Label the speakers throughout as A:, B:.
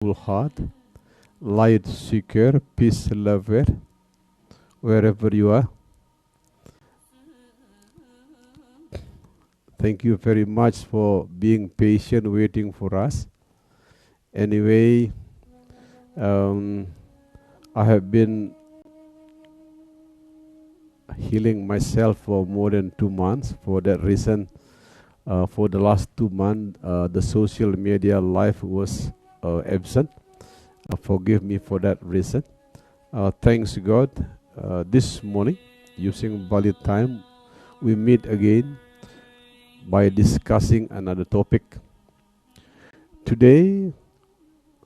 A: full heart, light seeker, peace lover, wherever you are. Thank you very much for being patient, waiting for us. Anyway, I have been healing myself for more than 2 months. For that reason, for the last 2 months, the social media life was absent. Forgive me for that reason. Thanks God. This morning, using Bali time, we meet again by discussing another topic. Today,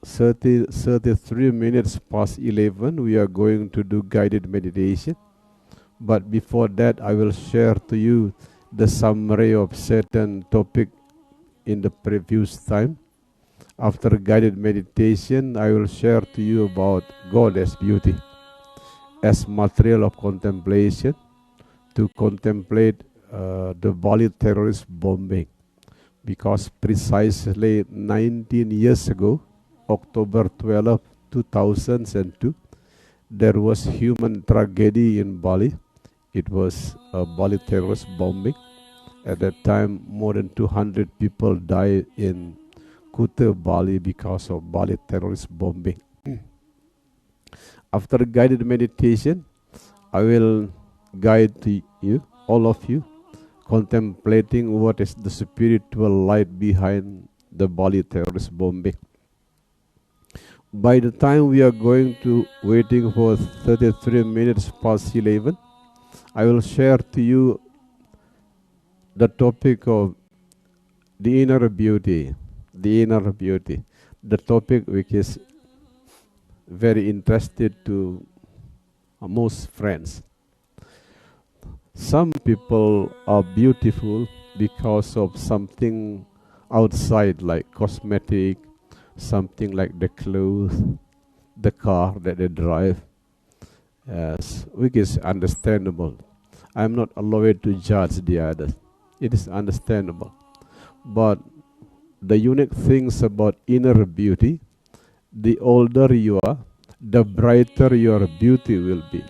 A: 33 minutes past 11, we are going to do guided meditation. But before that, I will share to you the summary of certain topic in the previous time. After guided meditation, I will share to you about God as beauty, as material of contemplation, to contemplate the Bali terrorist bombing. Because precisely 19 years ago, October 12, 2002, there was human tragedy in Bali. It was a Bali terrorist bombing. At that time, more than 200 people died in Kuta, Bali, because of Bali terrorist bombing. After guided meditation, I will guide to you, all of you, contemplating what is the spiritual light behind the Bali terrorist bombing. By the time we are going to waiting for 33 minutes past 11, I will share to you the topic of the inner beauty, the topic which is very interested to most friends. Some people are beautiful because of something outside, like cosmetic, something like the clothes, the car that they drive, which is understandable. I'm not allowed to judge the others. It is understandable. But the unique things about inner beauty, the older you are, the brighter your beauty will be.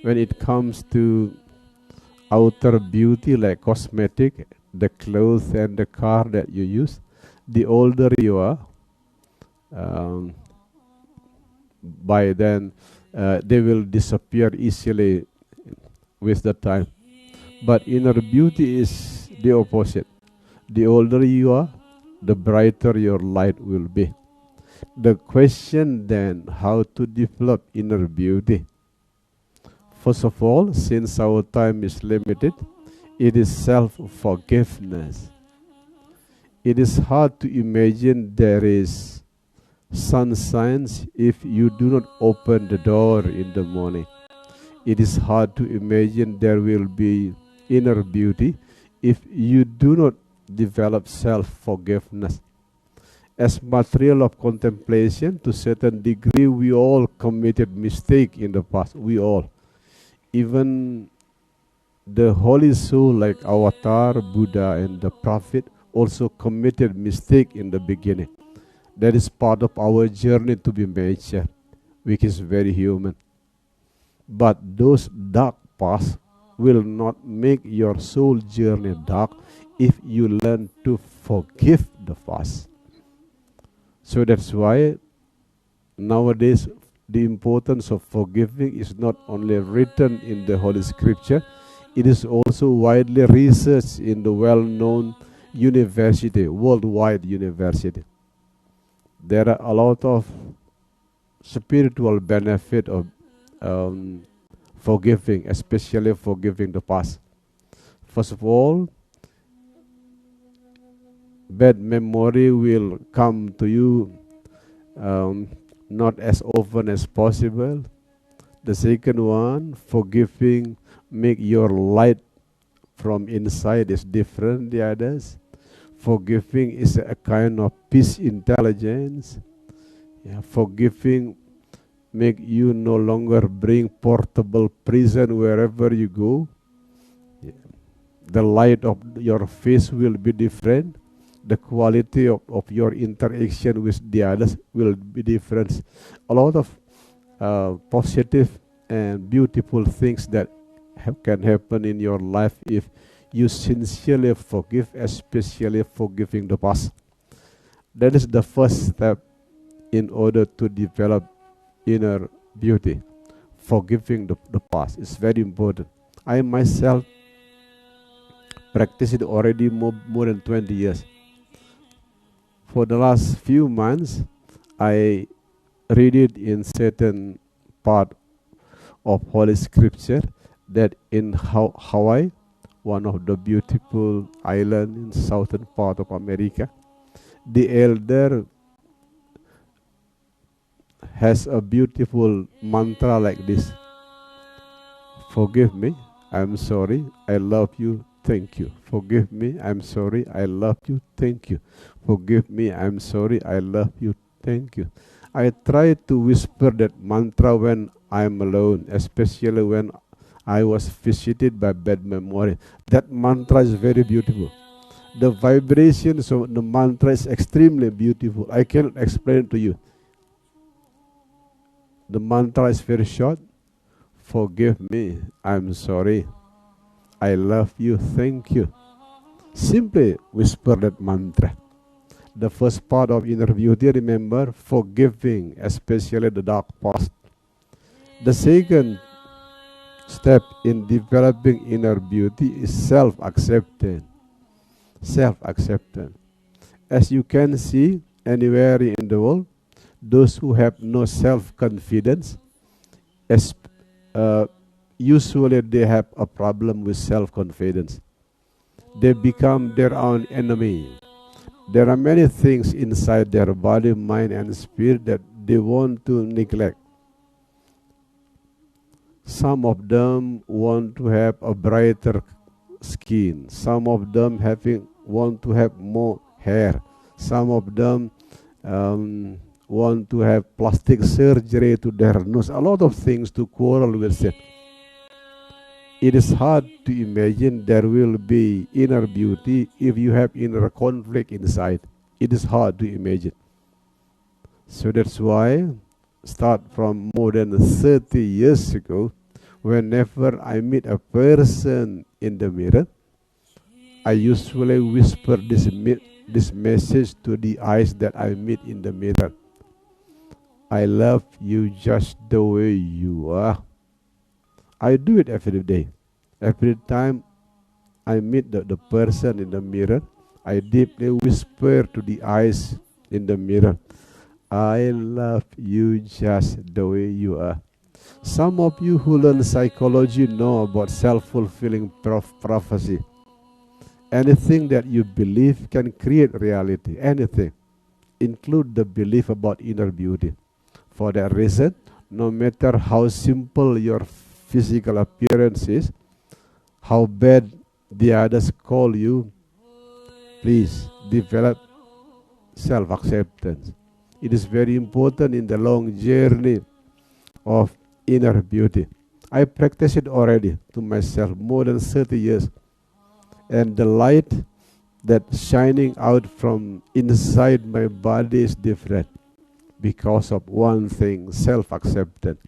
A: When it comes to outer beauty like cosmetic, the clothes and the car that you use, the older you are, by then they will disappear easily with the time. But inner beauty is the opposite. The older you are, the brighter your light will be. The question then, how to develop inner beauty? First of all, since our time is limited, it is self-forgiveness. It is hard to imagine there is sunshine if you do not open the door in the morning. It is hard to imagine there will be inner beauty if you do not develop self-forgiveness. As material of contemplation, to a certain degree, we all committed mistake in the past. We all. Even the holy soul like Avatar, Buddha, and the Prophet also committed mistake in the beginning. That is part of our journey to be mature, which is very human. But those dark paths will not make your soul journey dark if you learn to forgive the past. So that's why nowadays the importance of forgiving is not only written in the Holy Scripture, it is also widely researched in the well-known university, worldwide university. There are a lot of spiritual benefit of forgiving, especially forgiving the past. First of all, bad memory will come to you not as often as possible. The second one, forgiving, make your light from inside is different the others. Forgiving is a kind of peace intelligence. Forgiving make you no longer bring portable prison wherever you go. The light of your face will be different. The quality of your interaction with the others will be different. A lot of positive and beautiful things that can happen in your life if you sincerely forgive, especially forgiving the past. That is the first step in order to develop inner beauty. Forgiving the past is very important. I myself practice it already more than 20 years. For the last few months, I read it in certain part of Holy Scripture that in Hawaii, one of the beautiful islands in southern part of America, the elder has a beautiful mantra like this: forgive me, I'm sorry, I love you, thank you. Forgive me, I'm sorry, I love you, thank you. Forgive me, I'm sorry, I love you, thank you. I try to whisper that mantra when I'm alone, especially when I was visited by bad memory. That mantra is very beautiful. The vibrations of the mantra is extremely beautiful. I cannot explain it to you. The mantra is very short. Forgive me, I'm sorry, I love you, thank you. Simply whisper that mantra. The first part of inner beauty, remember, forgiving, especially the dark past. The second step in developing inner beauty is self-acceptance. Self-acceptance. As you can see, anywhere in the world, those who have no self-confidence, usually they have a problem with self-confidence. They become their own enemy. There are many things inside their body, mind, and spirit that they want to neglect. Some of them want to have a brighter skin. Some of them want to have more hair. Some of them want to have plastic surgery to their nose. A lot of things to quarrel with it. It is hard to imagine there will be inner beauty if you have inner conflict inside. It is hard to imagine. So that's why, start from more than 30 years ago, whenever I meet a person in the mirror, I usually whisper this message to the eyes that I meet in the mirror. I love you just the way you are. I do it every day. Every time I meet the person in the mirror, I deeply whisper to the eyes in the mirror, I love you just the way you are. Some of you who learn psychology know about self-fulfilling prophecy. Anything that you believe can create reality. Anything. Include the belief about inner beauty. For that reason, no matter how simple your physical appearance is, how bad the others call you, please develop self-acceptance. It is very important in the long journey of inner beauty. I practice it already to myself more than 30 years. And the light that's shining out from inside my body is different because of one thing, self-acceptance.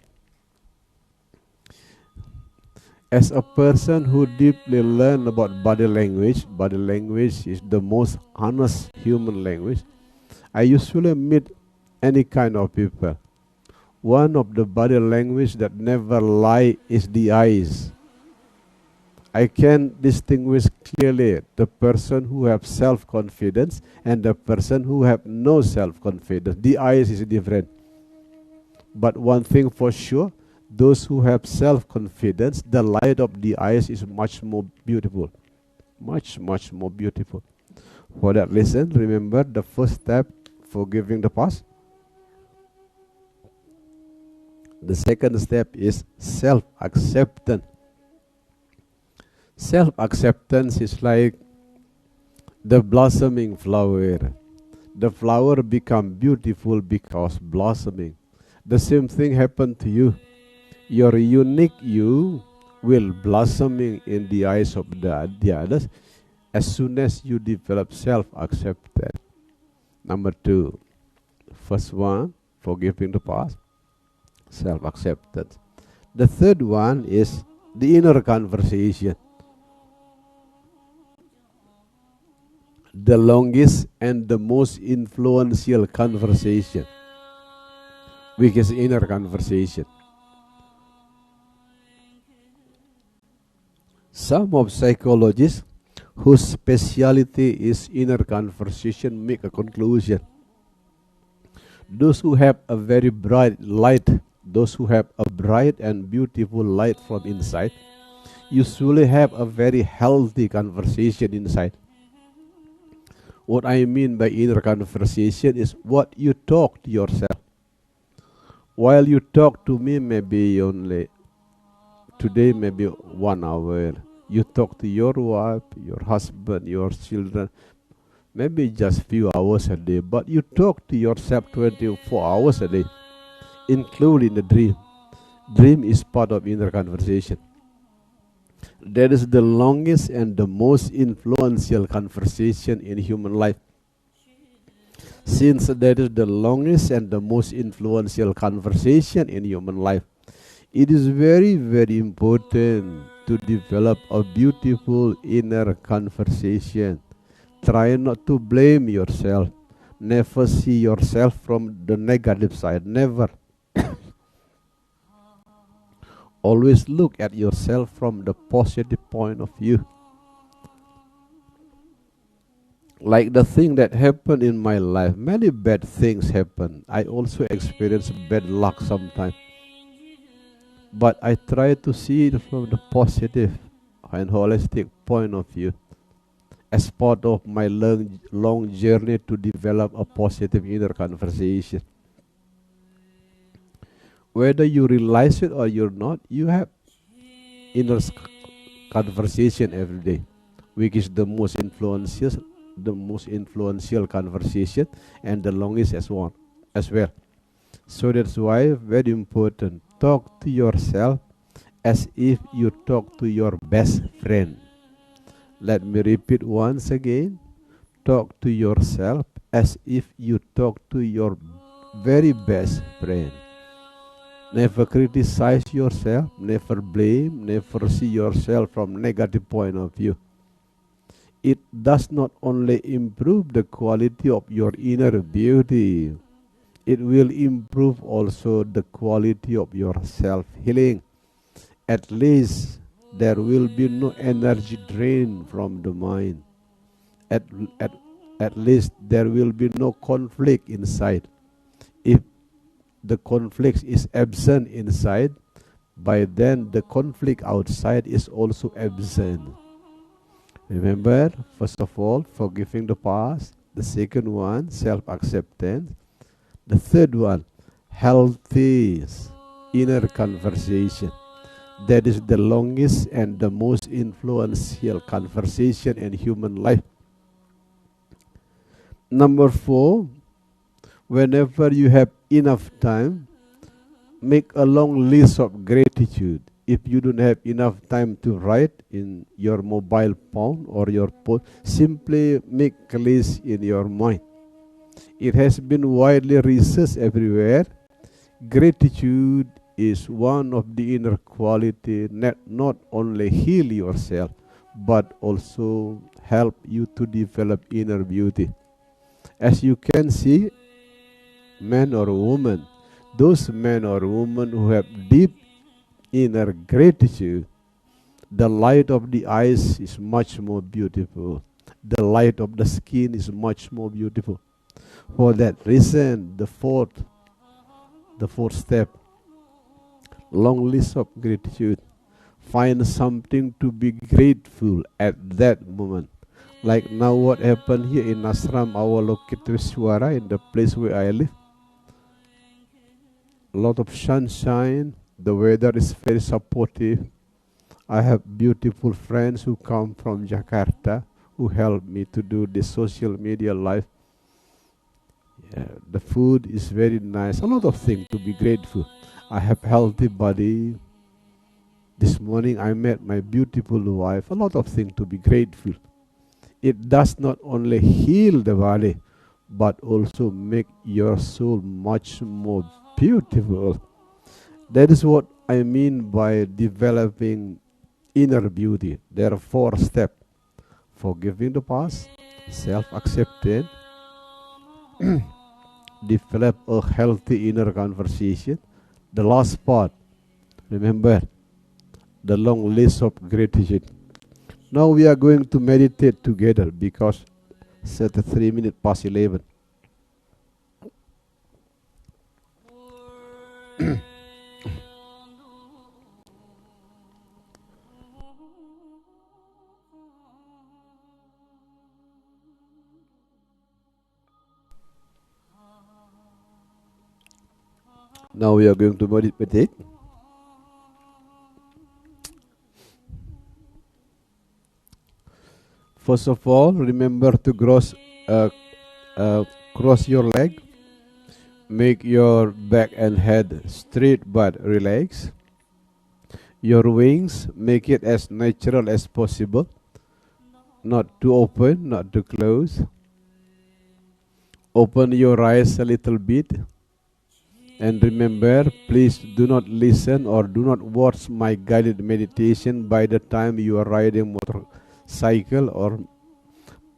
A: As a person who deeply learned about body language is the most honest human language. I usually meet any kind of people. One of the body language that never lie is the eyes. I can distinguish clearly the person who have self-confidence and the person who have no self-confidence. The eyes is different. But one thing for sure, those who have self-confidence, the light of the eyes is much more beautiful. Much, much more beautiful. For that reason, remember the first step, forgiving the past. The second step is self-acceptance. Self-acceptance is like the blossoming flower. The flower becomes beautiful because blossoming. The same thing happened to you. Your unique you will blossoming in the eyes of the others, as soon as you develop self-acceptance. Number two, first one, forgiving the past, self-acceptance. The third one is the inner conversation. The longest and the most influential conversation, which is inner conversation. Some of psychologists whose specialty is inner conversation make a conclusion. Those who have a very bright light, those who have a bright and beautiful light from inside, usually have a very healthy conversation inside. What I mean by inner conversation is what you talk to yourself. While you talk to me, maybe only today, maybe 1 hour. You talk to your wife, your husband, your children, maybe just few hours a day. But you talk to yourself 24 hours a day, including the dream. Dream is part of inner conversation. That is the longest and the most influential conversation in human life. Since that is the longest and the most influential conversation in human life, it is very, very important to develop a beautiful inner conversation. Try not to blame yourself. Never see yourself from the negative side. Never. Always look at yourself from the positive point of view. Like the thing that happened in my life, many bad things happen. I also experience bad luck sometimes. But I try to see it from the positive and holistic point of view as part of my long journey to develop a positive inner conversation. Whether you realize it or you're not, you have inner conversation every day, which is the most influential conversation and the longest as well. So that's why very important. Talk to yourself as if you talk to your best friend. Let me repeat once again. Talk to yourself as if you talk to your very best friend. Never criticize yourself, never blame, never see yourself from negative point of view. It does not only improve the quality of your inner beauty, it will improve also the quality of your self-healing. At least there will be no energy drain from the mind. At least there will be no conflict inside. If the conflict is absent inside, by then the conflict outside is also absent. Remember, first of all, forgiving the past. The second one, self-acceptance. The third one, healthy inner conversation. That is the longest and the most influential conversation in human life. Number 4, whenever you have enough time, make a long list of gratitude. If you don't have enough time to write in your mobile phone or your phone, simply make a list in your mind. It has been widely researched everywhere. Gratitude is one of the inner quality that not only heal yourself, but also help you to develop inner beauty. As you can see, man or woman, those men or women who have deep inner gratitude, the light of the eyes is much more beautiful. The light of the skin is much more beautiful. For that reason, the fourth step, long list of gratitude. Find something to be grateful at that moment. Like now what happened here in Ashram, our located Suara, in the place where I live. A lot of sunshine, the weather is very supportive. I have beautiful friends who come from Jakarta who help me to do the social media life. Yeah, the food is very nice. A lot of things to be grateful. I have healthy body. This morning I met my beautiful wife. A lot of things to be grateful. It does not only heal the body, but also make your soul much more beautiful. That is what I mean by developing inner beauty. There are 4 steps: forgiving the past, self-acceptance, develop a healthy inner conversation. The last part, remember, the long list of gratitude. Now we are going to meditate together because it's at 3 minutes past 11. Now we are going to meditate. First of all, remember to cross your leg. Make your back and head straight but relaxed. Your wings, make it as natural as possible. Not too open, not too close. Open your eyes a little bit. And remember, please do not listen or do not watch my guided meditation by the time you are riding motorcycle or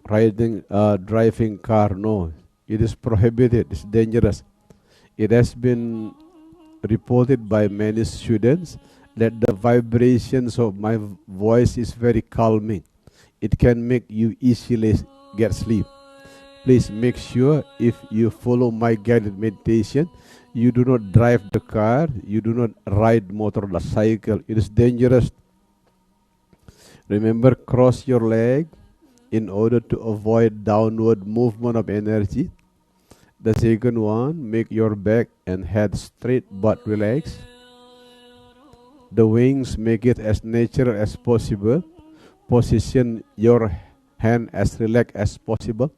A: driving car. No, it is prohibited. It's dangerous. It has been reported by many students that the vibrations of my voice is very calming. It can make you easily get sleep. Please make sure if you follow my guided meditation, you do not drive the car, you do not ride motorcycle. It is dangerous. Remember, cross your leg in order to avoid downward movement of energy. The second one, make your back and head straight but relaxed. The wings, make it as natural as possible. Position your hand as relaxed as possible.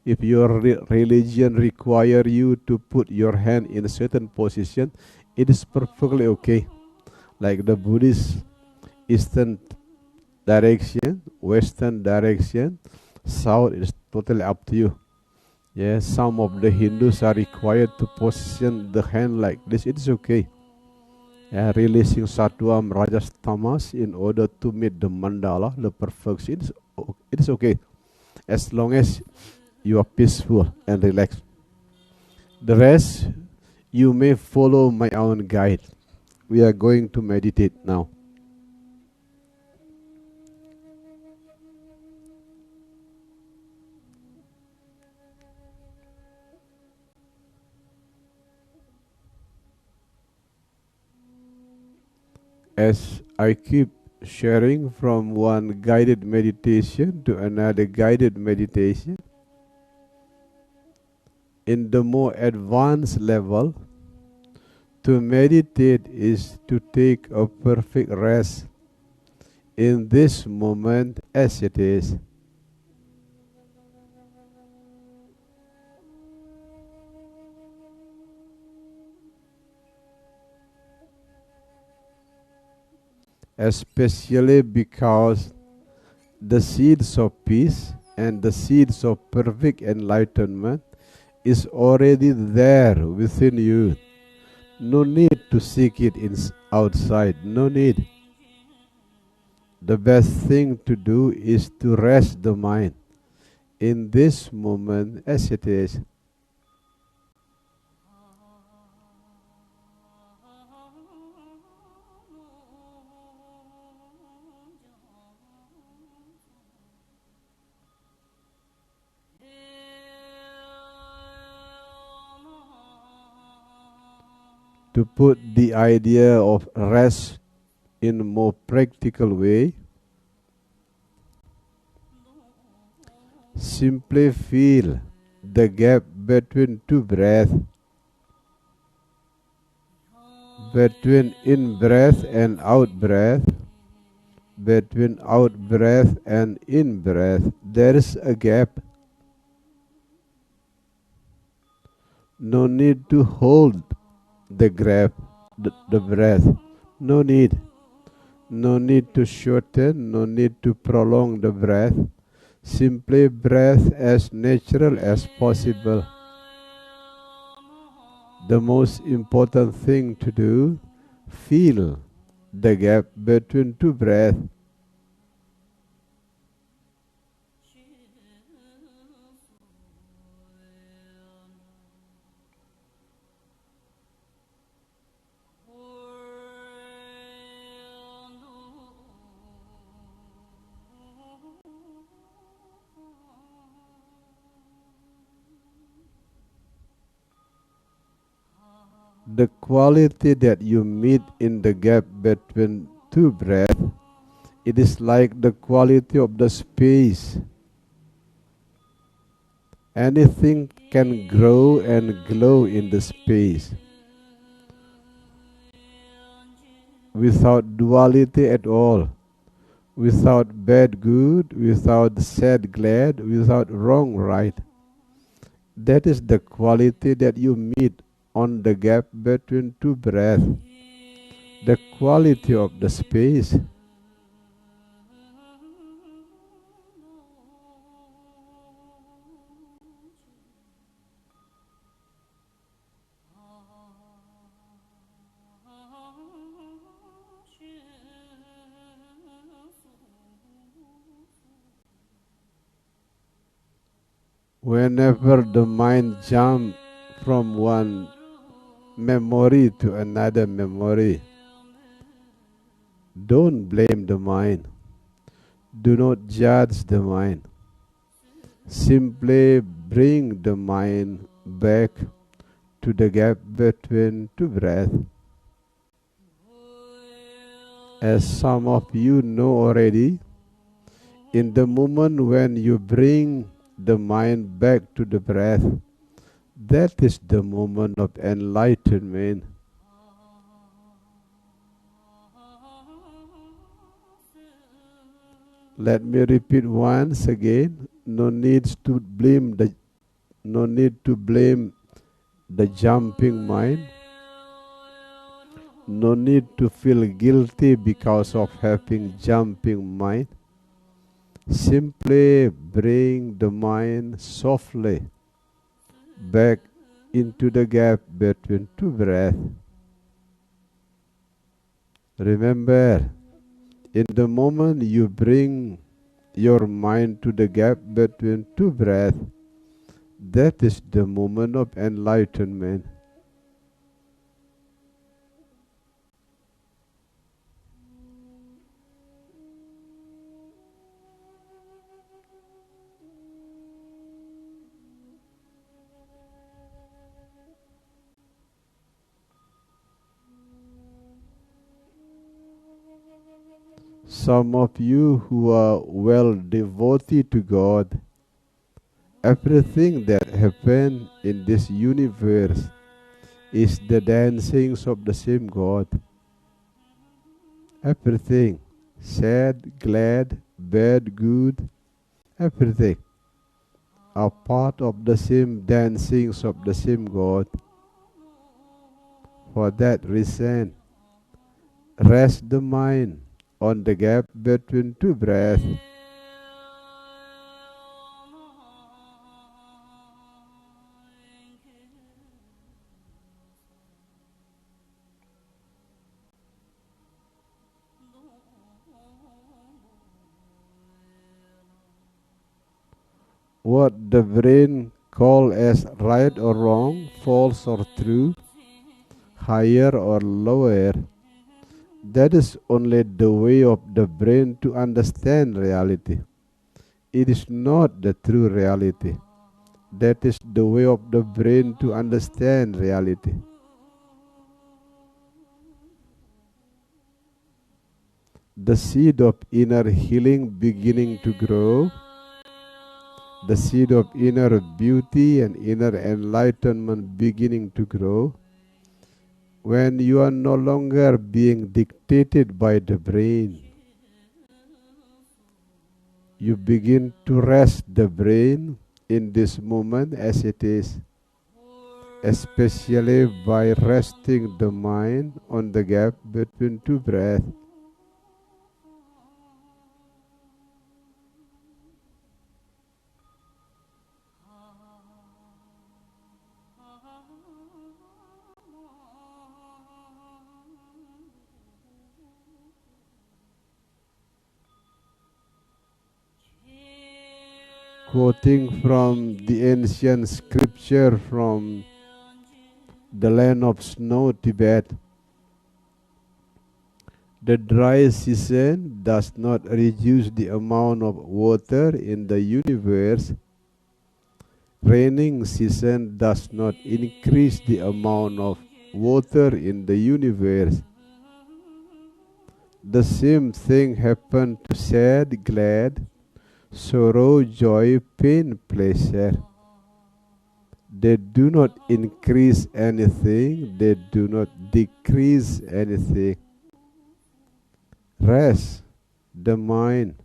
A: If your religion require you to put your hand in a certain position, it is perfectly okay. Like the Buddhist, Eastern direction, Western direction, South, is totally up to you. Yes, some of the Hindus are required to position the hand like this. It is okay. Releasing Sattvam, Rajas, Tamas in order to meet the mandala, the perfection. It is okay. As long as you are peaceful and relaxed. The rest, you may follow my own guide. We are going to meditate now. As I keep sharing from one guided meditation to another guided meditation, in the more advanced level, to meditate is to take a perfect rest in this moment as it is. Especially because the seeds of peace and the seeds of perfect enlightenment is already there within you. No need to seek it outside. No need. The best thing to do is to rest the mind in this moment as it is. To put the idea of rest in a more practical way, simply feel the gap between two breaths, between in-breath and out-breath, between out-breath and in-breath. There is a gap. No need to hold the breath, no need. No need to shorten, no need to prolong the breath. Simply breath as natural as possible. The most important thing to do, feel the gap between two breaths. The quality that you meet in the gap between two breaths, it is like the quality of the space. Anything can grow and glow in the space without duality at all, without bad good, without sad glad, without wrong right. That is the quality that you meet on the gap between two breaths, the quality of the space. Whenever the mind jumps from one memory to another memory, don't blame the mind. Do not judge the mind. Simply bring the mind back to the gap between two breaths. As some of you know already, in the moment when you bring the mind back to the breath, that is the moment of enlightenment. Let me repeat once again. No need to blame the jumping mind. No need to feel guilty because of having jumping mind. Simply bring the mind softly back into the gap between two breaths. Remember, in the moment you bring your mind to the gap between two breaths, that is the moment of enlightenment. Some of you who are well devoted to God, everything that happens in this universe is the dancings of the same God. Everything, sad, glad, bad, good, everything are part of the same dancings of the same God. For that reason, rest the mind on the gap between two breaths. What the brain calls as right or wrong, false or true, higher or lower, that is only the way of the brain to understand reality. It is not the true reality. That is the way of the brain to understand reality. The seed of inner healing beginning to grow, the seed of inner beauty and inner enlightenment beginning to grow, when you are no longer being dictated by the brain. You begin to rest the brain in this moment as it is, especially by resting the mind on the gap between two breaths. quoting from the ancient scripture from the land of snow, Tibet. The dry season does not reduce the amount of water in the universe. Raining season does not increase the amount of water in the universe. The same thing happened to sad, glad, sorrow, joy, pain, pleasure. They do not increase anything, they do not decrease anything. Rest the mind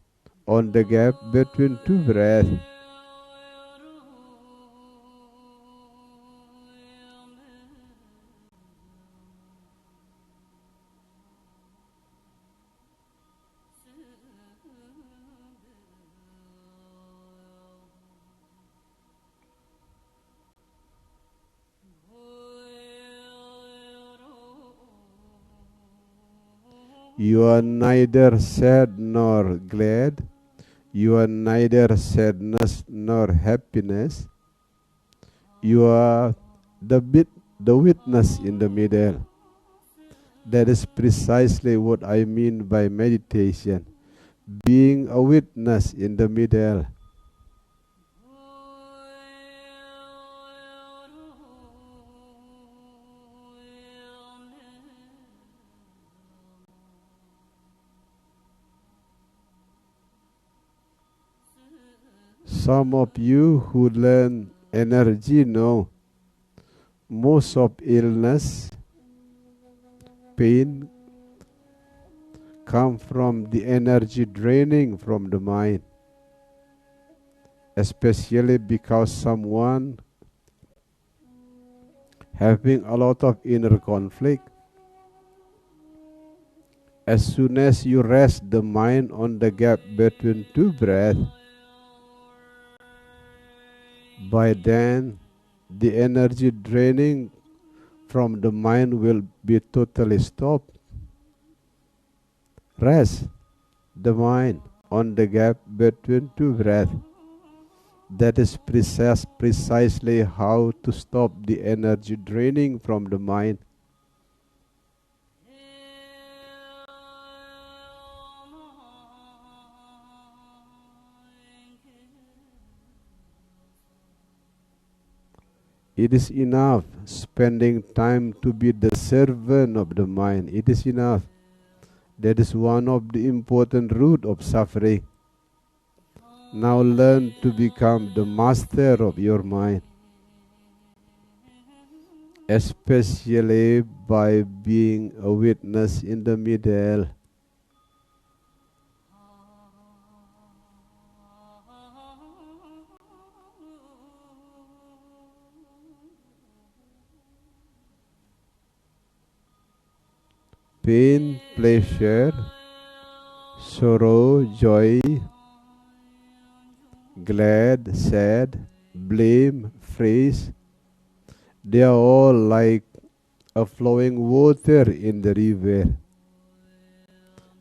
A: on the gap between two breaths. You are neither sad nor glad. You are neither sadness nor happiness. You are the witness in the middle. That is precisely what I mean by meditation. Being a witness in the middle. Some of you who learn energy know most of illness, pain come from the energy draining from the mind, especially because someone having a lot of inner conflict. As soon as you rest the mind on the gap between two breaths, by then the energy draining from the mind will be totally stopped. Rest the mind on the gap between two breaths. That is precisely how to stop the energy draining from the mind. It is enough spending time to be the servant of the mind. It is enough. That is one of the important root of suffering. Now learn to become the master of your mind, especially by being a witness in the middle. Pain, pleasure, sorrow, joy, glad, sad, blame, praise, they are all like a flowing water in the river.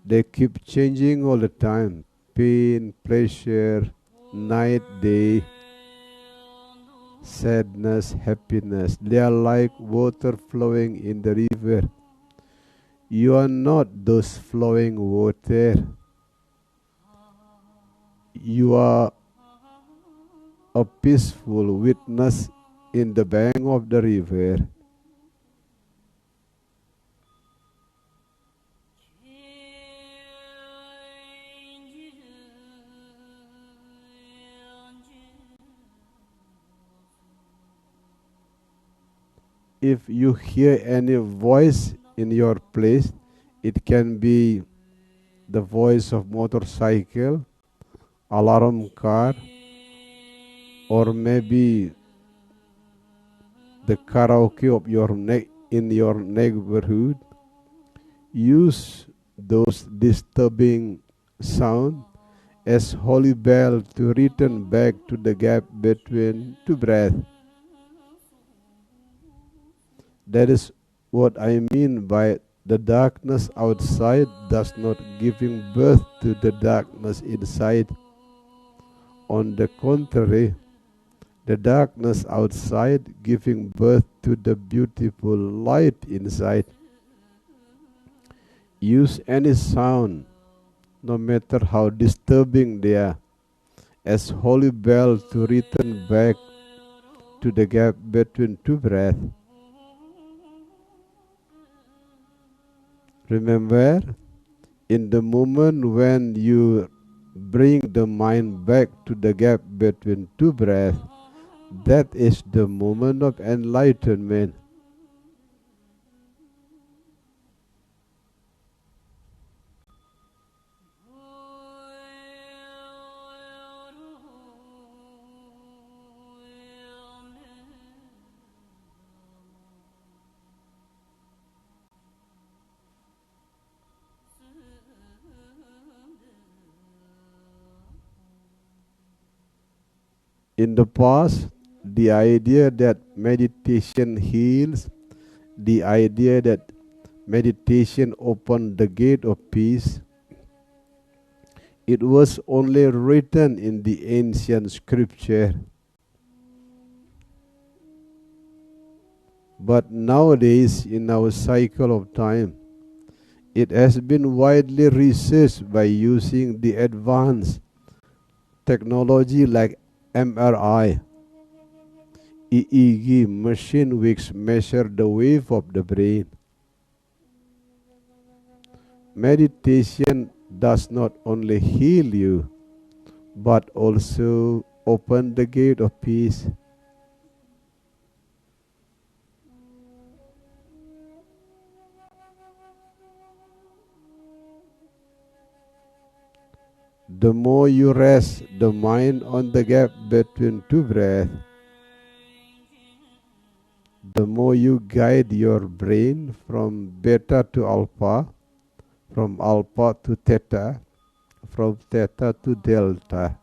A: They keep changing all the time. Pain, pleasure, night, day, sadness, happiness. They are like water flowing in the river. You are not those flowing water. You are a peaceful witness in the bank of the river. If you hear any voice in your place, it can be the voice of motorcycle, alarm car, or maybe the karaoke of in your neighborhood. Use those disturbing sound as holy bell to return back to the gap between two breaths. That is what I mean by the darkness outside does not giving birth to the darkness inside. on the contrary, the darkness outside giving birth to the beautiful light inside. Use any sound, no matter how disturbing they are, as holy bell to return back to the gap between two breaths. Remember, in the moment when you bring the mind back to the gap between two breaths, that is the moment of enlightenment. In the past, the idea that meditation heals, the idea that meditation opened the gate of peace, it was only written in the ancient scripture. But nowadays, in our cycle of time, it has been widely researched by using the advanced technology like MRI, EEG machine which measure the wave of the brain. Meditation does not only heal you, but also open the gate of peace. The more you rest the mind on the gap between two breaths, the more you guide your brain from beta to alpha, from alpha to theta, from theta to delta.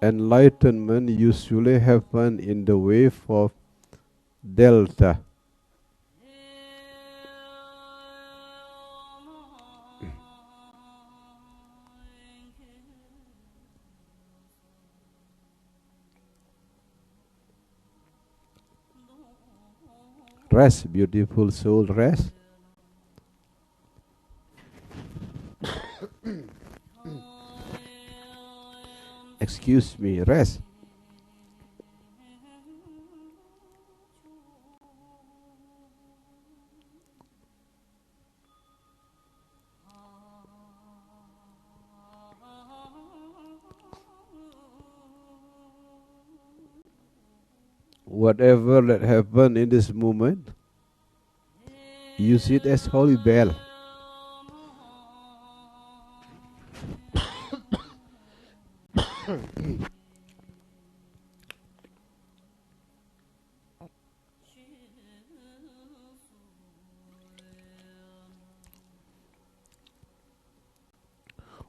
A: Enlightenment usually happens in the wave of delta. Rest, beautiful soul, rest. Excuse me, rest. Whatever that happened in this moment, use it as holy bell.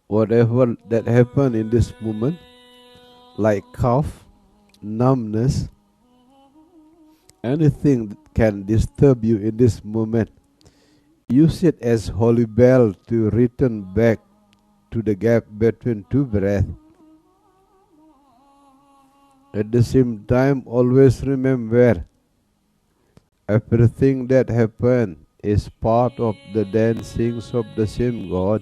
A: Whatever that happened in this moment, like cough, numbness, anything that can disturb you in this moment, use it as holy bell to return back to the gap between two breaths. At the same time, always remember, everything that happened is part of the dancings of the same God.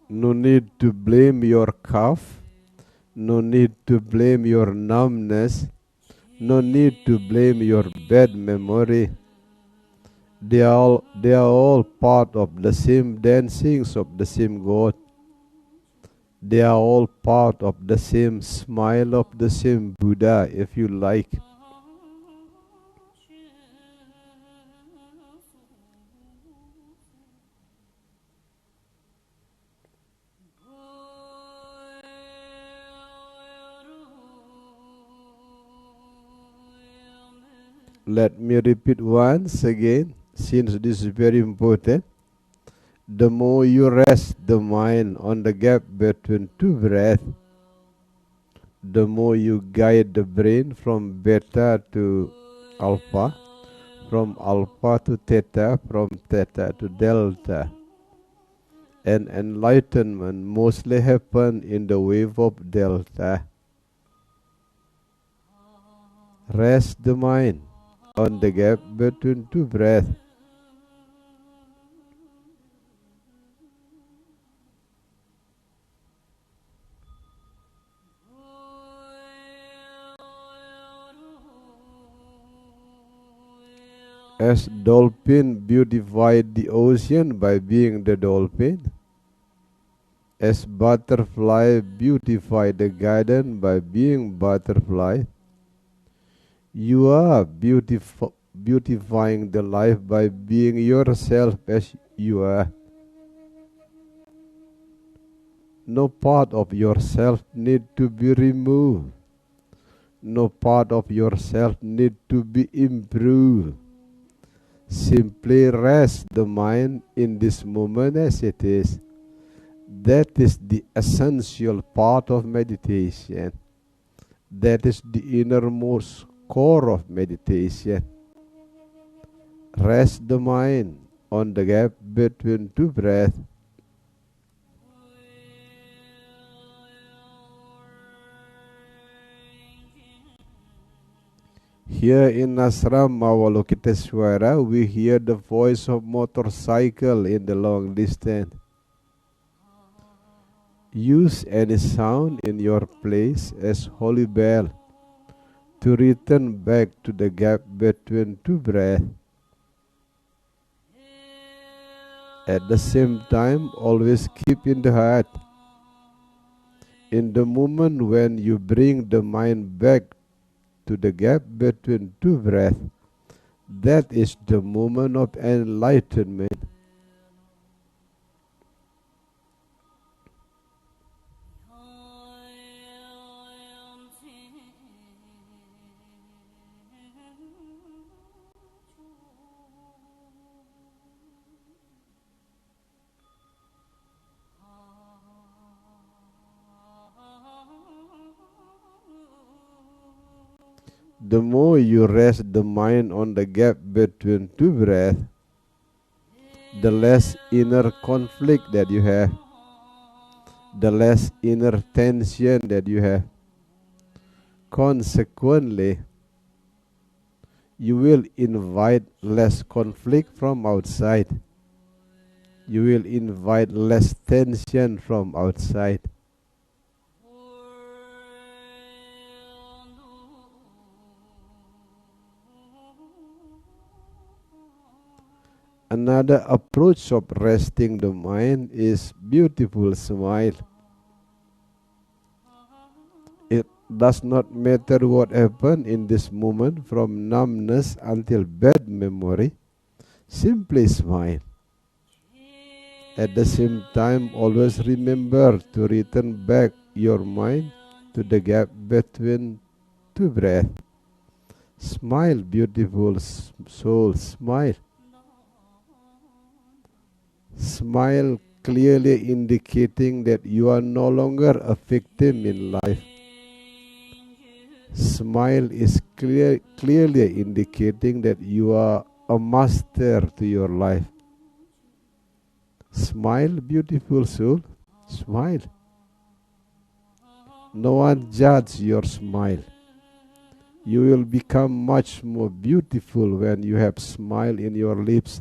A: No need to blame your cough, no need to blame your numbness, no need to blame your bad memory. They are all part of the same dancings of the same God. They are all part of the same smile of the same Buddha, if you like. Let me repeat once again, since this is very important. The more you rest the mind on the gap between two breaths, the more you guide the brain from beta to alpha, from alpha to theta, from theta to delta. And enlightenment mostly happens in the wave of delta. Rest the mind on the gap between two breaths. As dolphin beautified the ocean by being the dolphin, as butterfly beautify the garden by being butterfly, you are beautifying the life by being yourself as you are. No part of yourself need to be removed. No part of yourself need to be improved. Simply rest the mind in this moment as it is. That is the essential part of meditation. That is the innermost core of meditation. Rest the mind on the gap between two breaths. Here in Ashram Avalokiteshvara, we hear the voice of motorcycle in the long distance. Use any sound in your place as holy bell to return back to the gap between two breaths. At the same time, always keep in the heart. In the moment when you bring the mind back to the gap between two breaths, that is the moment of enlightenment. The more you rest the mind on the gap between two breaths, the less inner conflict that you have, the less inner tension that you have. Consequently, you will invite less conflict from outside. You will invite less tension from outside. Another approach of resting the mind is beautiful smile. It does not matter what happened in this moment, from numbness until bad memory. Simply smile. At the same time, always remember to return back your mind to the gap between two breaths. Smile, beautiful soul, smile. Smile, clearly indicating that you are no longer a victim in life. Smile is clearly indicating that you are a master to your life. Smile, beautiful soul, smile. No one judges your smile. You will become much more beautiful when you have smile in your lips.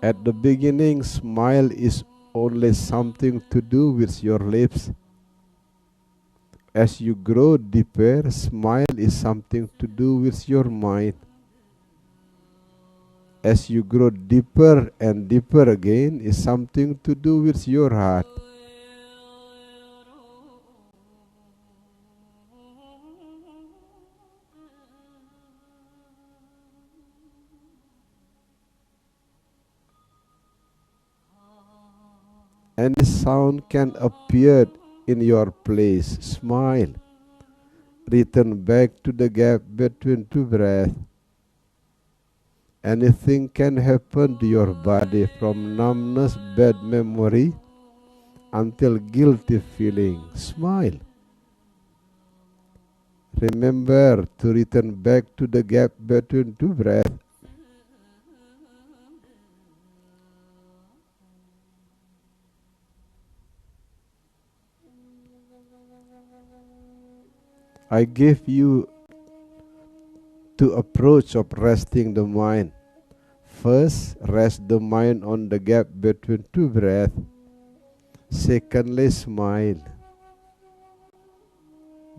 A: At the beginning, smile is only something to do with your lips. As you grow deeper, smile is something to do with your mind. As you grow deeper and deeper again, is something to do with your heart. Any sound can appear in your place. Smile. Return back to the gap between two breaths. Anything can happen to your body, from numbness, bad memory, until guilty feeling. Smile. Remember to return back to the gap between two breaths. I gave you two approach of resting the mind. First, rest the mind on the gap between two breaths. Secondly, smile.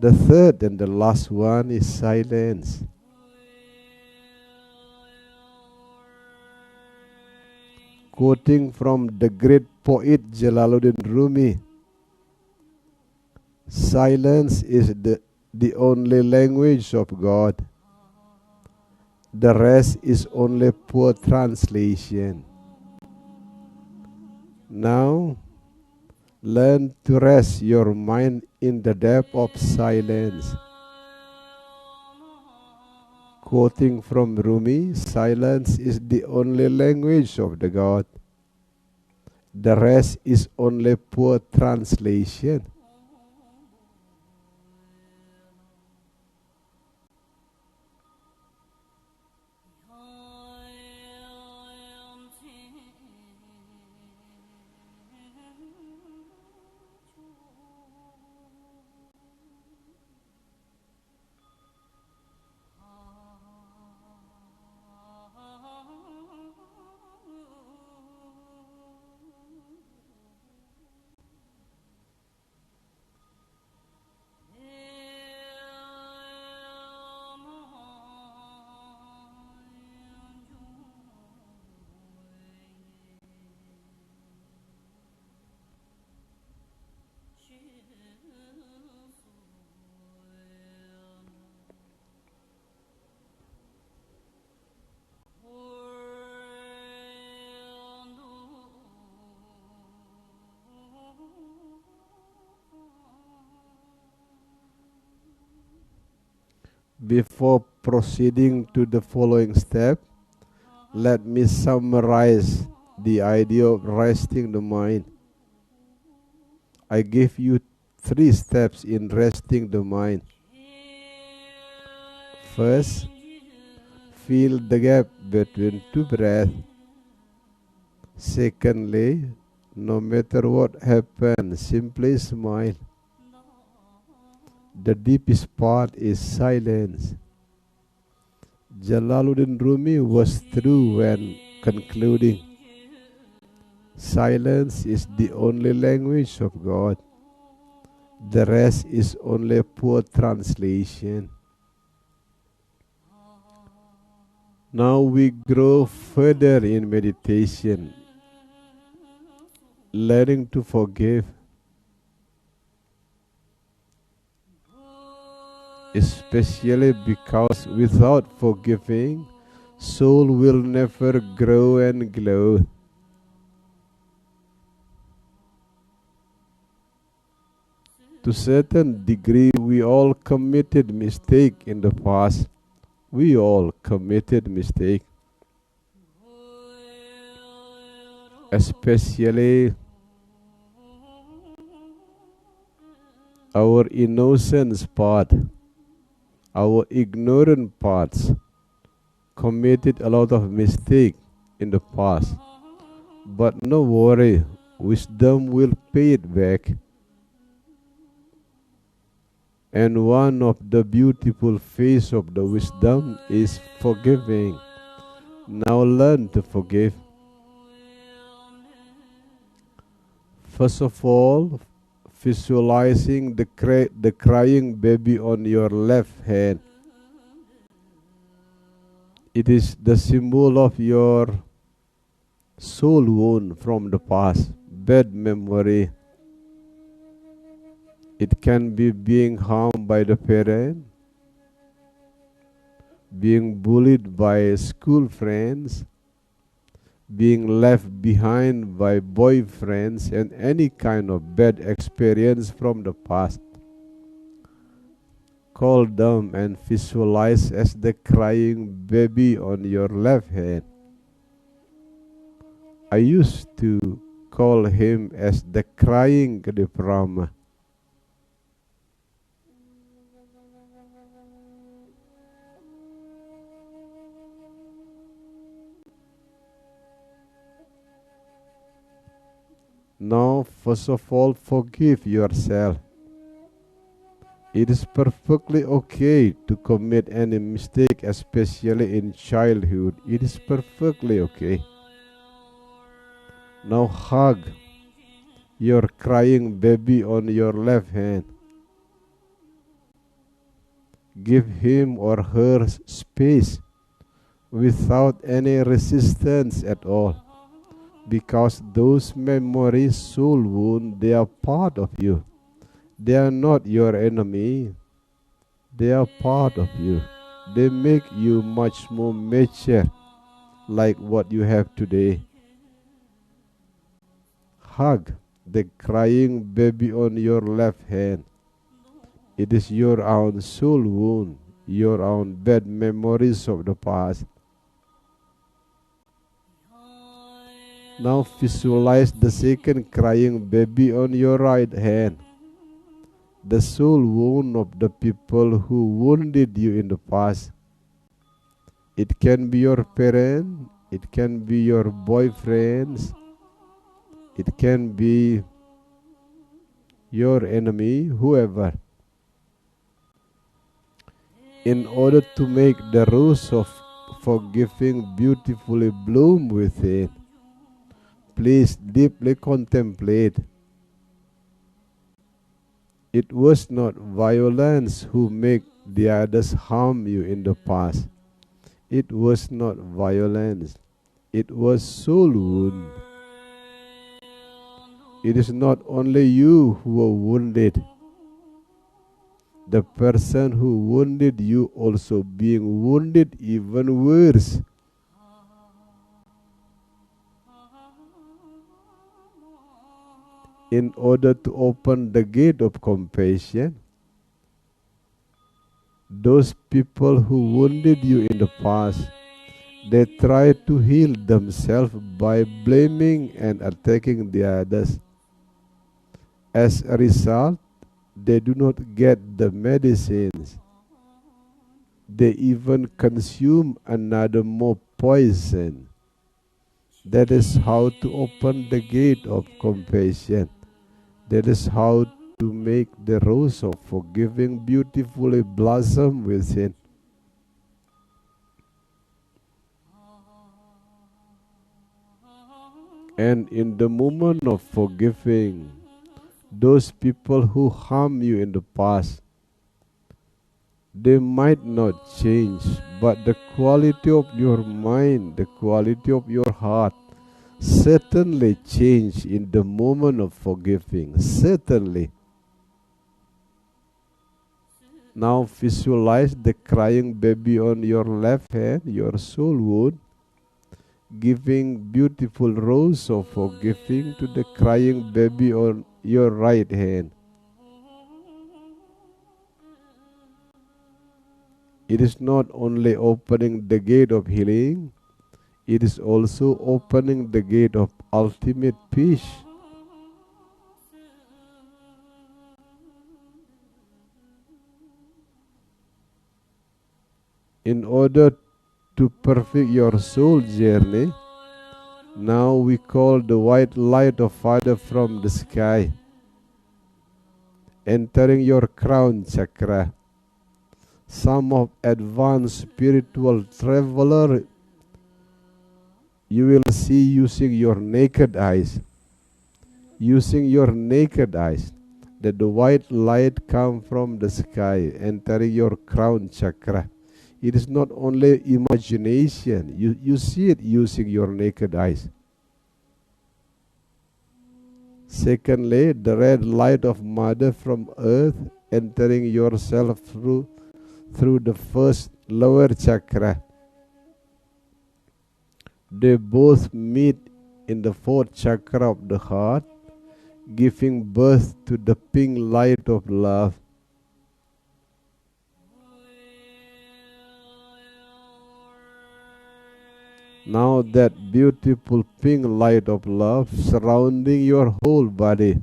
A: The third and the last one is silence. Quoting from the great poet Jalaluddin Rumi, silence is the only language of God. The rest is only poor translation. Now, learn to rest your mind in the depth of silence. Quoting from Rumi, silence is the only language of the God. The rest is only poor translation. Before proceeding to the following step, let me summarize the idea of resting the mind. I give you 3 steps in resting the mind. First, fill the gap between two breaths. Secondly, no matter what happens, simply smile. The deepest part is silence. Jalaluddin Rumi was true when concluding, silence is the only language of God. The rest is only poor translation. Now we grow further in meditation, learning to forgive, especially because without forgiving, soul will never grow and glow. To a certain degree, we all committed mistake in the past. We all committed mistake. Especially our innocence part, our ignorant parts committed a lot of mistake in the past. But no worry, wisdom will pay it back. And one of the beautiful face of the wisdom is forgiving. Now learn to forgive. First of all, visualizing the crying baby on your left hand. It is the symbol of your soul wound from the past, bad memory. It can be being harmed by the parent, being bullied by school friends, being left behind by boyfriends, and any kind of bad experience from the past. Call them and visualize as the crying baby on your left hand. I used to call him as the crying Brahma. Now, first of all, forgive yourself. It is perfectly okay to commit any mistake, especially in childhood. It is perfectly okay. Now hug your crying baby on your left hand. Give him or her space without any resistance at all. Because those memories, soul wound, they are part of you. They are not your enemy. They are part of you. They make you much more mature, like what you have today. Hug the crying baby on your left hand. It is your own soul wound, your own bad memories of the past. Now visualize the second crying baby on your right hand. The soul wound of the people who wounded you in the past. It can be your parent, it can be your boyfriends, it can be your enemy, whoever. In order to make the rose of forgiving beautifully bloom within, please deeply contemplate. It was not violence who made the others harm you in the past. It was not violence. It was soul wound. It is not only you who were wounded. The person who wounded you also being wounded even worse. In order to open the gate of compassion, those people who wounded you in the past, they try to heal themselves by blaming and attacking the others. As a result, they do not get the medicines. They even consume another more poison. That is how to open the gate of compassion. That is how to make the rose of forgiving beautifully blossom within. And in the moment of forgiving those people who harm you in the past, they might not change, but the quality of your mind, the quality of your heart, certainly change in the moment of forgiving. Certainly. Now visualize the crying baby on your left hand, your soul wound, giving beautiful rose of forgiving to the crying baby on your right hand. It is not only opening the gate of healing, it is also opening the gate of ultimate peace. In order to perfect your soul journey, now we call the white light of Father from the sky, entering your crown chakra. Some of advanced spiritual traveler you will see using your naked eyes. Using your naked eyes, that the white light come from the sky, entering your crown chakra. It is not only imagination. You see it using your naked eyes. Secondly, the red light of Mother from earth, entering yourself through the first lower chakra. They both meet in the fourth chakra of the heart, giving birth to the pink light of love. Now that beautiful pink light of love surrounding your whole body,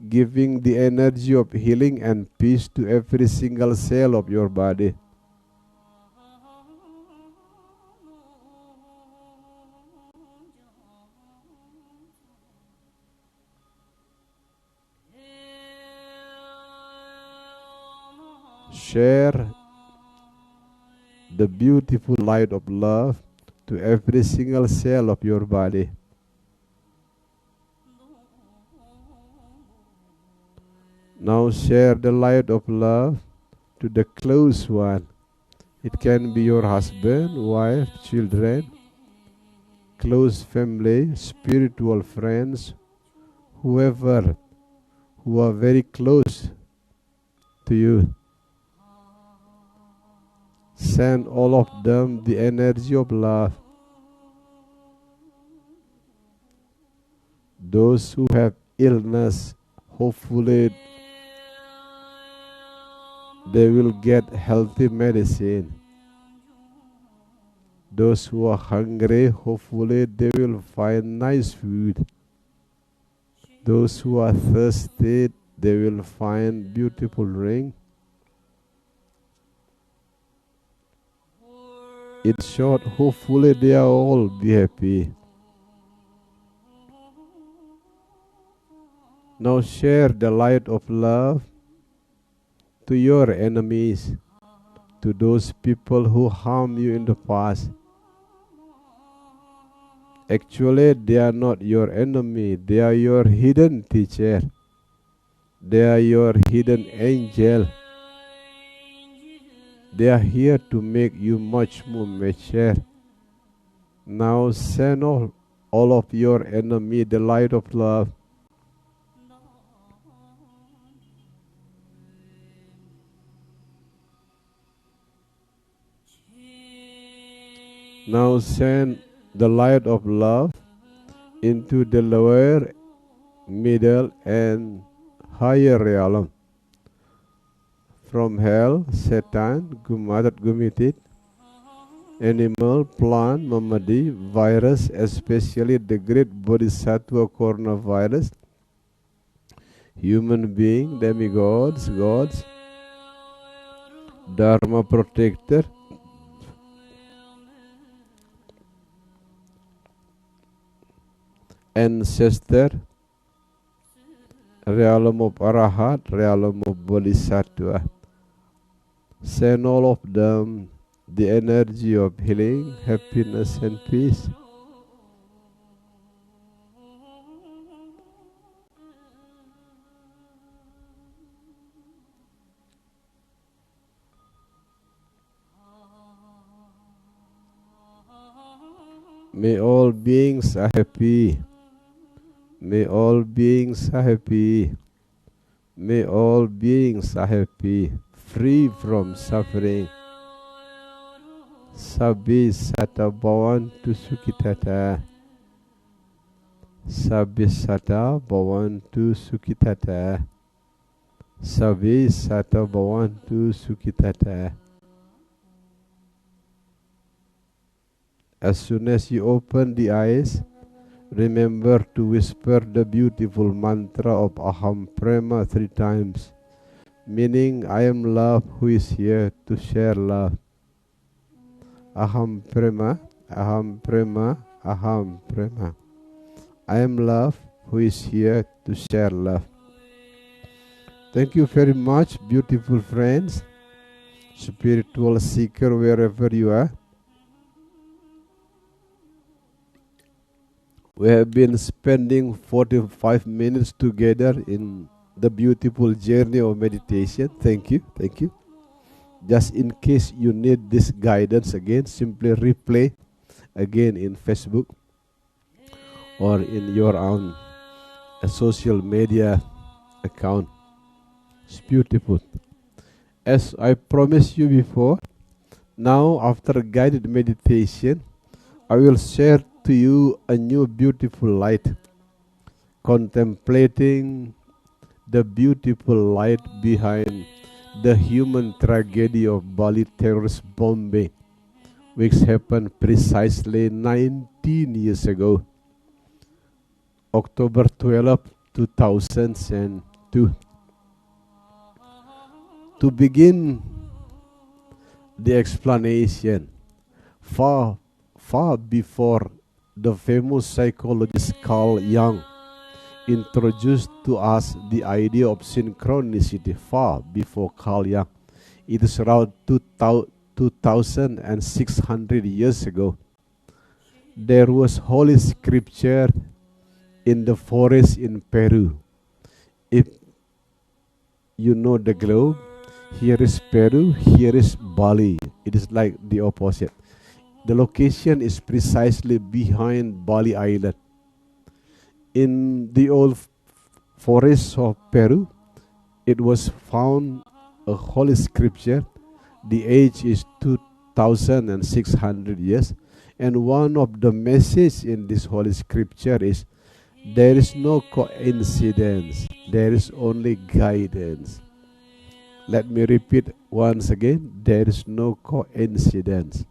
A: giving the energy of healing and peace to every single cell of your body. Share the beautiful light of love to every single cell of your body. Now share the light of love to the close one. It can be your husband, wife, children, close family, spiritual friends, whoever who are very close to you. Send all of them the energy of love. Those who have illness, hopefully they will get healthy medicine. Those who are hungry, hopefully they will find nice food. Those who are thirsty, they will find beautiful drink. In short, hopefully they are all be happy. Now share the light of love to your enemies, to those people who harm you in the past. Actually, they are not your enemy. They are your hidden teacher. They are your hidden angel. They are here to make you much more mature. Now send all of your enemy the light of love. Now send the light of love into the lower, middle, and higher realm. From hell, Satan, Gumatat Gumitit, animal, plant, Mamadi, virus, especially the great Bodhisattva coronavirus, human being, demigods, gods, Dharma protector, ancestor, realm of Arahat, realm of Bodhisattva. Send all of them the energy of healing, happiness, and peace. May all beings are happy. May all beings are happy. May all beings are happy, free from suffering. Sabbi sata bhavantu sukhitata. Sabbi sata bhavantu sukhitata. Sabbi sata bhavantu sukhitata. As soon as you open the eyes, remember to whisper the beautiful mantra of Aham Prema 3 times, meaning I am love who is here to share love. Aham Prema, Aham Prema, Aham Prema. I am love who is here to share love. Thank you very much, beautiful friends, spiritual seeker, wherever you are. We have been spending 45 minutes together in the beautiful journey of meditation. Thank you, thank you. Just in case you need this guidance again, simply replay again in Facebook or in your own social media account. It's beautiful. As I promised you before, now after guided meditation, I will share to you a new beautiful light, contemplating the beautiful light behind the human tragedy of Bali terrorist bombing, which happened precisely 19 years ago, October 12, 2002. To begin the explanation, far before the famous psychologist Carl Jung introduced to us the idea of synchronicity, far before Carl Jung, it is around 2,600 years ago, there was Holy Scripture in the forest in Peru. If you know the globe, here is Peru, here is Bali. It is like the opposite. The location is precisely behind Bali Island. In the old forests of Peru, it was found a Holy Scripture. The age is 2,600 years. And one of the messages in this Holy Scripture is, there is no coincidence, there is only guidance. Let me repeat once again, there is no coincidence,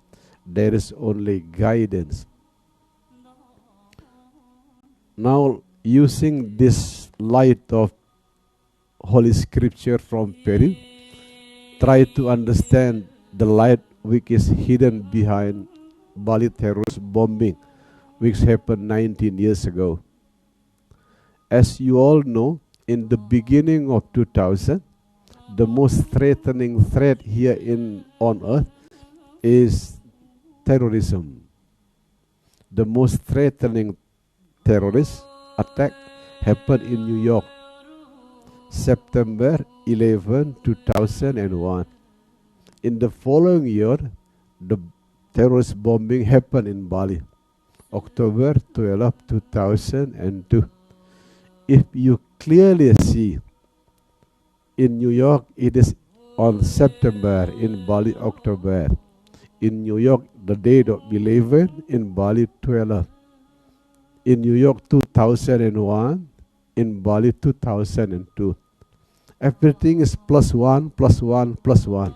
A: there is only guidance. Now, using this light of Holy Scripture from Peru, try to understand the light which is hidden behind Bali terrorist bombing, which happened 19 years ago. As you all know, in the beginning of 2000, the most threatening threat here on earth is terrorism. The most threatening terrorist attack happened in New York, September 11, 2001. In the following year, the terrorist bombing happened in Bali, October 12, 2002. If you clearly see, in New York it is on September, in Bali October. In New York the date of 11, in Bali 12. In New York 2001, in Bali 2002. Everything is +1, +1, +1.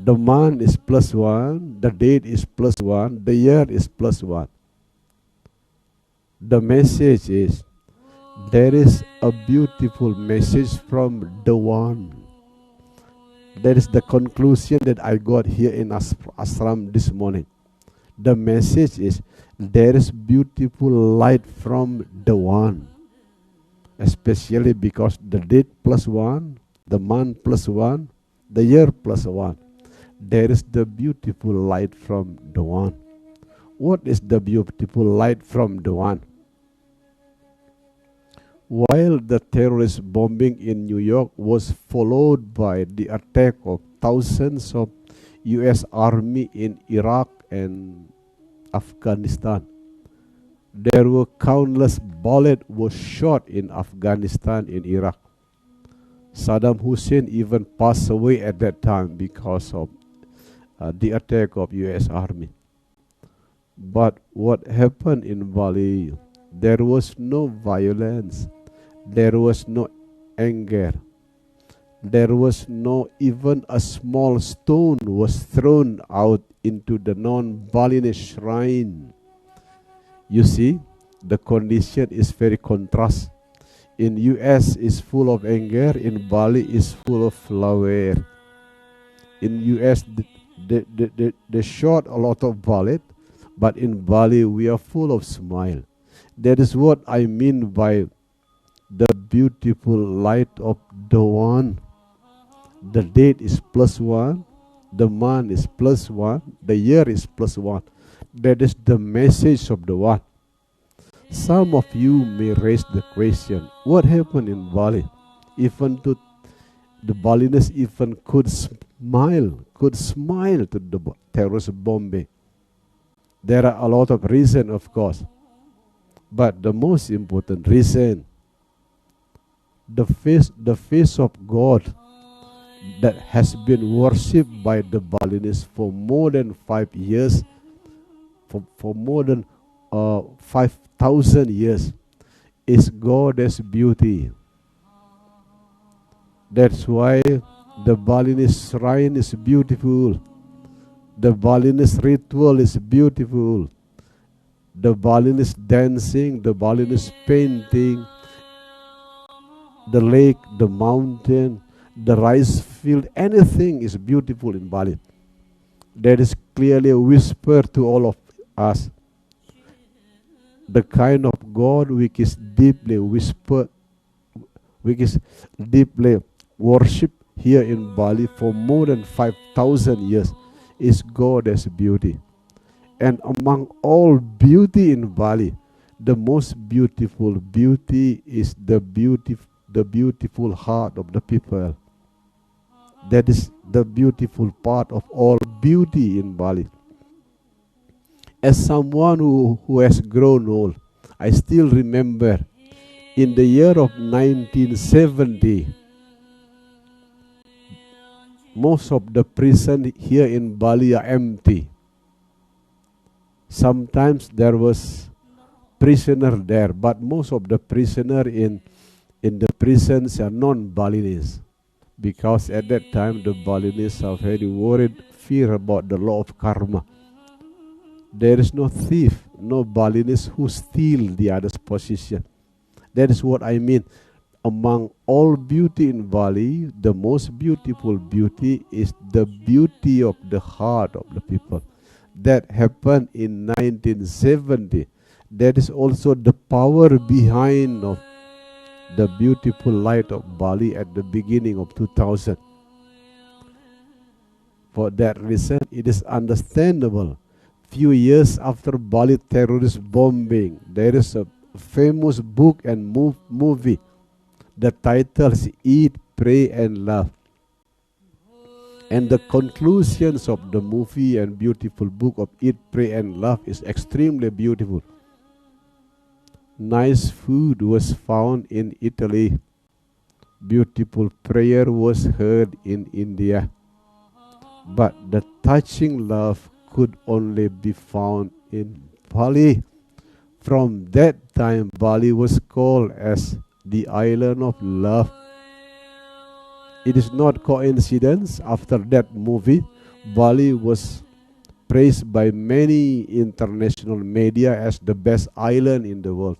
A: The month is +1, the date is +1, the year is +1. The message is, there is a beautiful message from the One. That is the conclusion that I got here in ashram this morning. The message is, there is beautiful light from the One. Especially because the date +1, the month +1, the year +1. There is the beautiful light from the One. What is the beautiful light from the One? While the terrorist bombing in New York was followed by the attack of thousands of U.S. Army in Iraq and Afghanistan, there were countless bullets were shot in Afghanistan and Iraq. Saddam Hussein even passed away at that time because of the attack of U.S. Army. But what happened in Bali? There was no violence. There was no anger. There was no even a small stone was thrown out into the non-Balinese shrine. You see, the condition is very contrast. In US is full of anger, in Bali is full of flower. In US they shot a lot of bullet, but in Bali we are full of smile. That is what I mean by the beautiful light of the One. The date is +1, the month is +1, the year is +1. That is the message of the One. Some of you may raise the question, what happened in Bali? Even to the Balinese even could smile to the terrorist bombing. There are a lot of reasons, of course. But the most important reason, the face of God that has been worshipped by the Balinese for more than 5 years, for more than 5,000 years, is Goddess beauty. That's why the Balinese shrine is beautiful. The Balinese ritual is beautiful. The Balinese dancing, the Balinese painting, the lake, the mountain, the rice field, anything is beautiful in Bali. That is clearly a whisper to all of us. The kind of God which is deeply whispered, which is deeply worshipped here in Bali for more than 5,000 years, is God as beauty. And among all beauty in Bali, the most beautiful beauty is the beautiful heart of the people. That is the beautiful part of all beauty in Bali. As someone who has grown old, I still remember in the year of 1970, most of the prisons here in Bali are empty. Sometimes there was prisoner there, but most of the prisoner in the prisons are non-Balinese, because at that time the Balinese are very worried, fear about the law of karma. There is no thief, no Balinese who steal the other's possession. That is what I mean. Among all beauty in Bali, the most beautiful beauty is the beauty of the heart of the people. That happened in 1970. That is also the power behind of the beautiful light of Bali at the beginning of 2000. For that reason, it is understandable. Few years after Bali terrorist bombing, there is a famous book and movie. The title is Eat, Pray and Love. And the conclusions of the movie and beautiful book of Eat, Pray and Love is extremely beautiful. Nice food was found in Italy. Beautiful prayer was heard in India. But the touching love could only be found in Bali. From that time, Bali was called as the island of love. It is not coincidence. After that movie, Bali was praised by many international media as the best island in the world.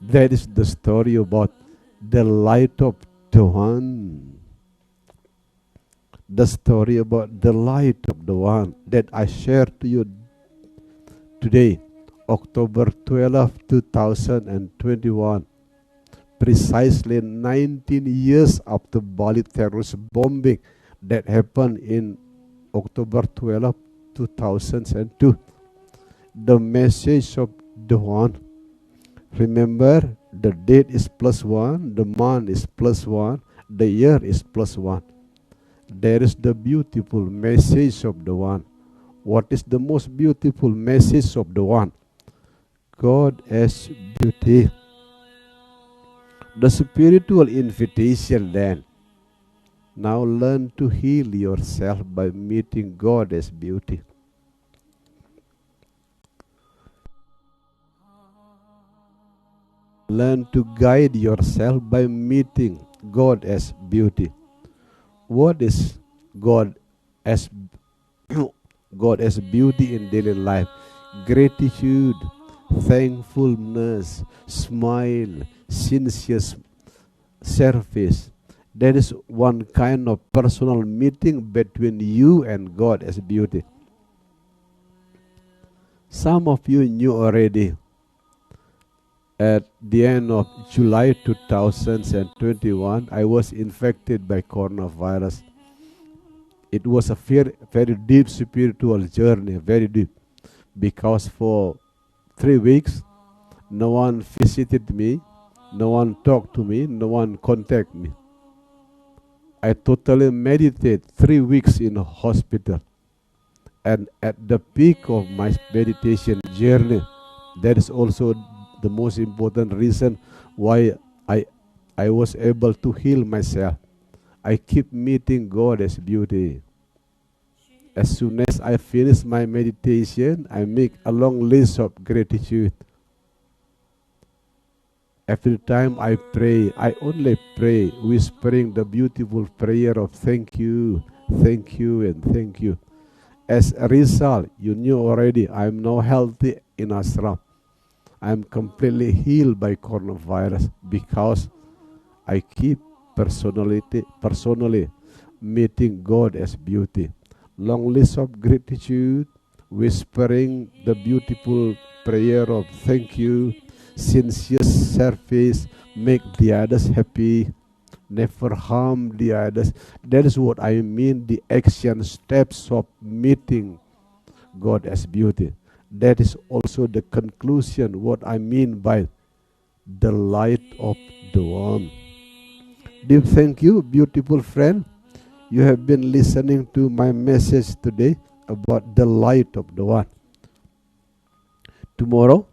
A: That is the story about the light of Tuhan. The story about the light of the One that I share to you today, October 12, 2021. Precisely 19 years after Bali terrorist bombing that happened in October 12, 2002. The message of the One. Remember, the date is +1, the month is +1, the year is +1. There is the beautiful message of the One. What is the most beautiful message of the One? God as beauty. The spiritual invitation then. Now learn to heal yourself by meeting God as beauty. Learn to guide yourself by meeting God as beauty. What is God as God as beauty in daily life? Gratitude, thankfulness, smile, sincere service. That is one kind of personal meeting between you and God as beauty. Some of you knew already. At the end of July 2021, I was infected by coronavirus. It was a very deep spiritual journey, very deep, because for 3 weeks, no one visited me, no one talked to me, no one contacted me. I totally meditated 3 weeks in a hospital. And at the peak of my meditation journey, that is also the most important reason why I was able to heal myself. I keep meeting God as beauty. As soon as I finish my meditation, I make a long list of gratitude. Every time I pray, I only pray, whispering the beautiful prayer of thank you, and thank you. As a result, you knew already, I am now healthy in ashram. I am completely healed by coronavirus because I keep personally meeting God as beauty. Long list of gratitude, whispering the beautiful prayer of thank you, sincere service, make the others happy, never harm the others. That is what I mean, the action steps of meeting God as beauty. That is also the conclusion, what I mean by the light of the one. Deep thank you, beautiful friend. You have been listening to my message today about the light of the one. Tomorrow,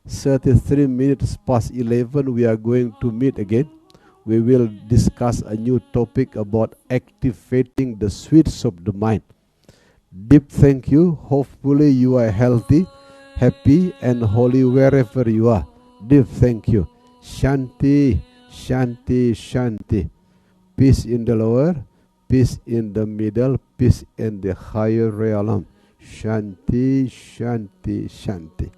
A: 33 minutes past 11, we are going to meet again. We will discuss a new topic about activating the switch of the mind. Deep thank you. Hopefully you are healthy, happy and holy wherever you are. Deep thank you. Shanti, Shanti, Shanti. Peace in the lower, peace in the middle, peace in the higher realm. Shanti, Shanti, Shanti.